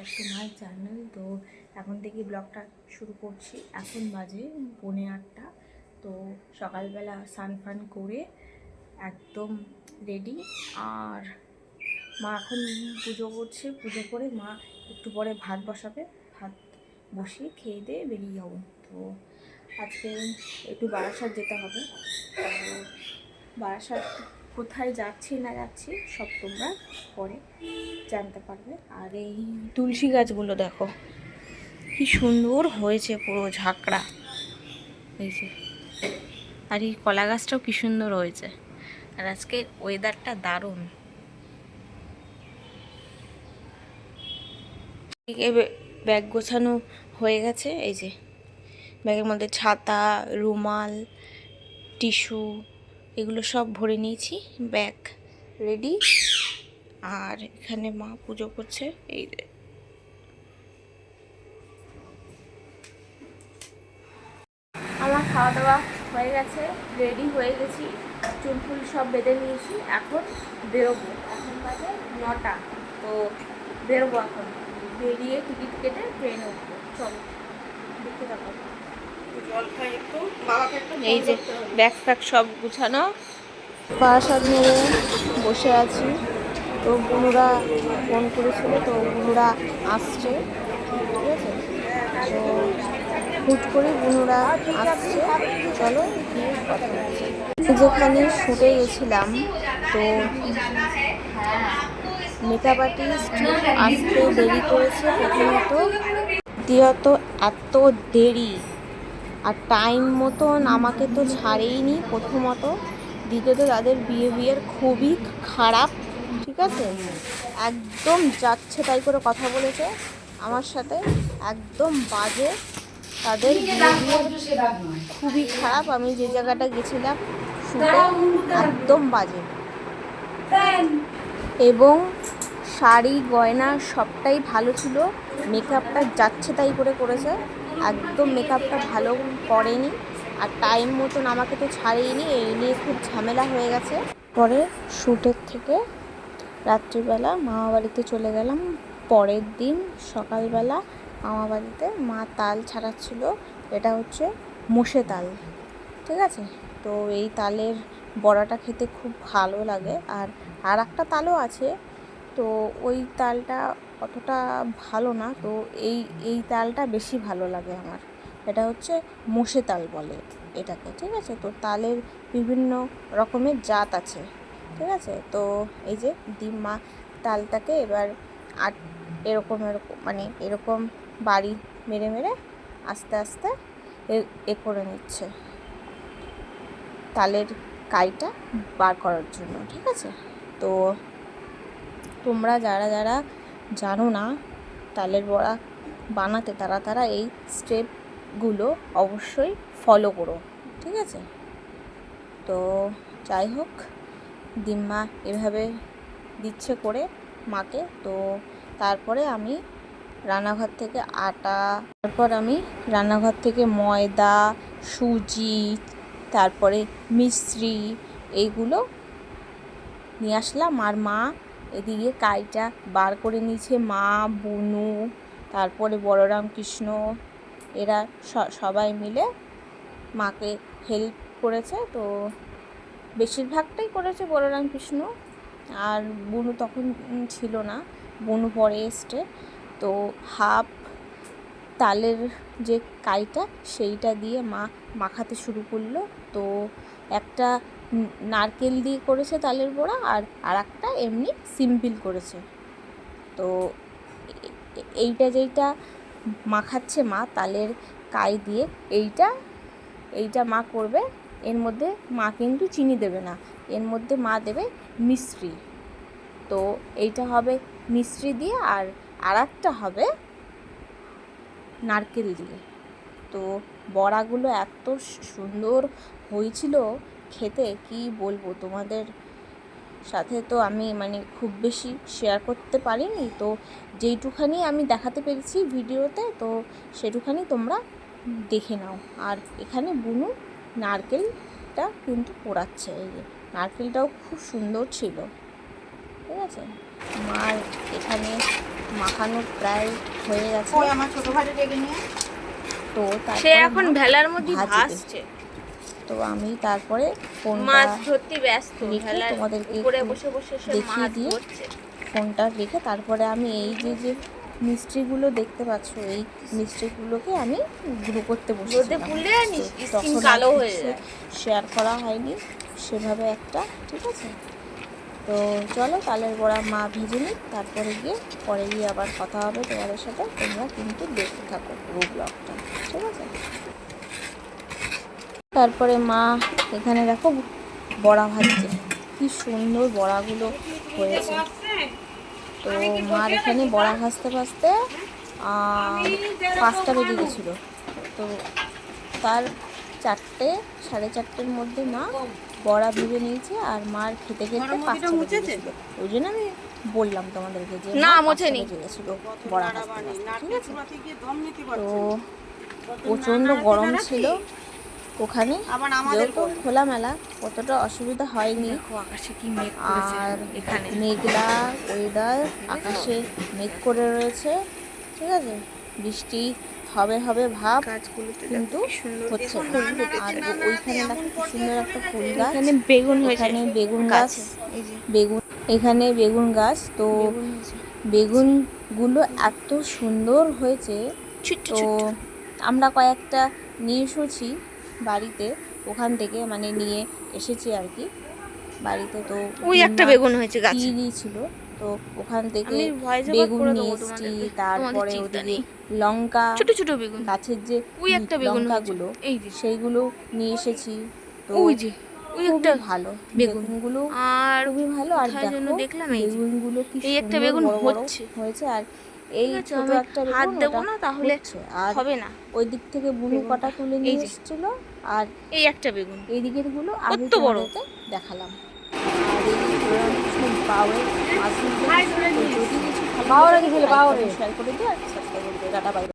Back to my channel. তো এখন থেকে ব্লগটা শুরু করছি। এখন বাজে 8:45। তো সকালবেলা স্নান ফান করে একদম রেডি। আর মা এখন পুজো করছে, পুজো করে মা একটু পরে ভাত বসাবে, ভাত বসিয়ে খেয়ে দিয়ে বেরিয়ে যাবো। তো আজকে একটু বারাসাত যেতে হবে। তো বারাসাত কোথায় যাচ্ছি না যাচ্ছি সব তোমরা পরে জানতে পারবে। আর এই তুলসী গাছগুলো দেখো কি সুন্দর হয়েছে, পুরো ঝাঁকড়া হয়েছে। আর এই কলা গাছটাও কি সুন্দর হয়েছে। আর আজকে ওয়েদারটা দারুণ। ব্যাগ গোছানো হয়ে গেছে। এই যে ব্যাগের মধ্যে ছাতা, রুমাল, টিস্যু এগুলো সব ভরে নিয়েছি, ব্যাগ রেডি। আর এখানে মা পুজো করছে। এই যে আমার খাওয়া দাওয়া হয়ে গেছে, রেডি হয়ে গেছি, চুল ফুল সব বেঁধে নিয়েছি। এখন বেরোবো, এখন বাজে 9টা। তো বেরোবো এখন, বেরিয়ে টিকিট কেটে ট্রেনে উঠবো। চলো দেখতে থাকো। এই যে ব্যাগ ফ্যাগ সব গুছানো, বারাসাত নিয়ে বসে আছি। তো বুনুরা ফোন করেছিল, তো বুনুরা আসছে, ঠিক আছে। তো হুট করে বুনুরা আসছে, চলো গিয়ে কথা বলছি। যেখানে শুটে গেছিলাম, তো মেকআপ আর্টিস্ট আসতে দেরি করেছে প্রথমত, দ্বিতীয়ত এত দেরি আর টাইম মতন আমাকে তো ছাড়েইনি প্রথমত, দ্বিতীয়ত তাদের বিহেভিয়ার খুবই খারাপ, ঠিক আছে। একদম যাচ্ছে তাই করে কথা বলেছে আমার সাথে, একদম বাজে তাদের বিহেভিয়ার, খুবই খারাপ। আমি যে জায়গাটা গেছিলাম শুটে একদম বাজে, এবং শাড়ি গয়না সবটাই ভালো ছিল, মেকআপটা যাচ্ছে তাই করে করেছে, একদম মেকআপটা ভালো করেনি। আর টাইম মতন আমাকে তো ছাড়েইনি, এই নিয়ে খুব ঝামেলা হয়ে গেছে। পরে শ্যুটের থেকে রাত্রিবেলা মামা বাড়িতে চলে গেলাম। পরের দিন সকালবেলা মামা বাড়িতে মা তাল ছাড়াচ্ছিল, এটা হচ্ছে মোষে তাল, ঠিক আছে। তো এই তালের বড়াটা খেতে খুব ভালো লাগে। আর একটা তালও আছে, তো ওই তালটা অতটা ভালো না, তো এই তালটা বেশি ভালো লাগে আমার। এটা হচ্ছে মোষে তাল বলে এটাকে, ঠিক আছে। তো তালের বিভিন্ন রকমের জাত আছে, ঠিক আছে। তো এই যে মা তালটাকে এবার এরকম মানে এরকম বাড়ি মেরে মেরে আস্তে আস্তে এ করে নিচ্ছে তালের কাইটা বার করার জন্য, ঠিক আছে। তো তোমরা যারা যারা জানো না তালের বড়া বানাতে, তারা এই স্টেপগুলো অবশ্যই ফলো করো, ঠিক আছে। তো যাই হোক, দিম্মা এভাবে দিচ্ছে করে মাকে। তো তারপরে আমি রান্নাঘর থেকে রান্নাঘর থেকে ময়দা, সুজি, তারপরে মিশ্রি এইগুলো নিয়ে আসলাম। আর মা এদিকে কাইটা বার করে নিয়েছে, মা, বুনু, তারপরে বলরাম কৃষ্ণ, এরা সবাই মিলে মাকে হেল্প করেছে। তো বেশিরভাগটাই করেছে বলরাম কৃষ্ণ, আর বুনু তখন ছিল না, বুনু পরে এসছে। তো হাফ তালের যে কাইটা সেইটা দিয়ে মা মাখাতে শুরু করলো। তো একটা নারকেল দিয়ে করেছে তালের বড়া, আর একটা এমনি সিম্পল করেছে। তো যেইটা মাখাচ্ছে মা তালের কাই দিয়ে, এইটা মা করবে। এর মধ্যে মা কিন্তু চিনি দেবে না, এর মধ্যে মা দেবে মিশ্রি। তো এইটা হবে মিশ্রি দিয়ে, আর একটা হবে নারকেল দিয়ে। তো বড়াগুলো এত সুন্দর হয়েছিল খেতে, কি বলবো তোমাদের সাথে। তো আমি মানে খুব বেশি শেয়ার করতে পারিনি, তো যেইটুখানি আমি দেখাতে পেরেছি ভিডিওতে, তো সেটুখানি তোমরা দেখে নাও। আর এখানে বুনু নারকেলটা কিন্তু পোড়াচ্ছে, এই যে নারকেলটাও খুব সুন্দর ছিল, ঠিক ঠিক আছে। মার এখানে মাখানো প্রায় হয়ে গেছে। আমার ছোট ভাইটা ডেকে নিয়ে তো সে এখন ভেলার মধ্যে ভাসছে। তো আমি তারপরে মাছ ধরতে ব্যস্ত, ভেলার তোমাদেরকে উপরে বসে বসে সে দেখিয়ে মাছ দিয়ে ধরছে। ফোনটা রেখে তারপরে আমি এই যে মিষ্টিগুলো দেখতে পাচ্ছ, এই মিষ্টিগুলোকে আমি গুঁড়ো করতে বসেছিলাম। তখন কালো হয়ে যায়, শেয়ার করা হয়নি সেভাবে একটা, ঠিক আছে। তো চলো তালের বড়া মা ভেজে নিই, তারপরে পরে গিয়ে আবার কথা হবে তোমাদের সাথে। তোমরা কিন্তু দেখতে থাকো পুরো ব্লগটা, ঠিক আছে। তারপরে মা এখানে দেখো বড়া ভাজছে, কি সুন্দর বড়াগুলো হয়েছে। তো মার এখানে বড়া ভাজতে ভাজতে 5টা বেজে গেছিলো। তো তার 4টে 4:30-র মধ্যে মা বড়া ভেজে নিয়েছে, আর মার খেতে খেতে 5টা বেজে গেছিলো। ওই জন্য আমি বললাম তোমাদেরকে যে না মোছে গেছিলো বড়া ভাজতে ভাজতে, ঠিক আছে। তো প্রচণ্ড গরম ছিল ওখানে, যেহেতু খোলামেলা অতটা অসুবিধা হয়নি। আকাশে কি মেঘ আর এখানে মেঘলা ওয়েদার, আকাশে মেঘ করে রয়েছে, ঠিক আছে। বৃষ্টি হবে হবে ভাব, কিন্তু হচ্ছে না। আর ওইখানে দেখো কি সুন্দর একটা ফুল গাছ, এখানে বেগুন হয়েছে, এখানে বেগুন গাছ, এখানে বেগুন গাছ। তো বেগুনগুলো এত সুন্দর হয়েছে। তো আমরা কয়েকটা নিয়ে এসেছি বাড়িতে, ওখান থেকে মানে নিয়ে এসেছি আর কি বাড়িতে। তো ওই একটা বেগুন হয়েছে গাছে দিয়েছিল, তো ওখান থেকে বেগুন নিয়ে এসেছি। তারপরে ওদিকে লঙ্কা, ছোট ছোট বেগুন গাছের যে ওই একটা বেগুন লঙ্কাগুলো সেইগুলো নিয়ে এসেছি। তো ওই যে ওই একটা ভালো বেগুনগুলো, আর খুবই ভালো। আর জন্য দেখলাম এই বেগুনগুলো কি এই একটা সুন্দর বেগুন বড় বড় হয়েছে। আর এই ছোট একটা হাত বেগুন দেবো না তাহলে আর হবে না। ওই দিক থেকে বুনু কটা তুলে নিয়ে এসেছিল, আর এই একটা বেগুন এই দিকের গুলো আমি কত বড় তোমাদেরকে দেখালাম। আর এই কিছু বাউয়ের মাছ, যদি কিছু ভালো শেয়ার করে দিও আর সাবস্ক্রাইব করে দিও। Tata bye.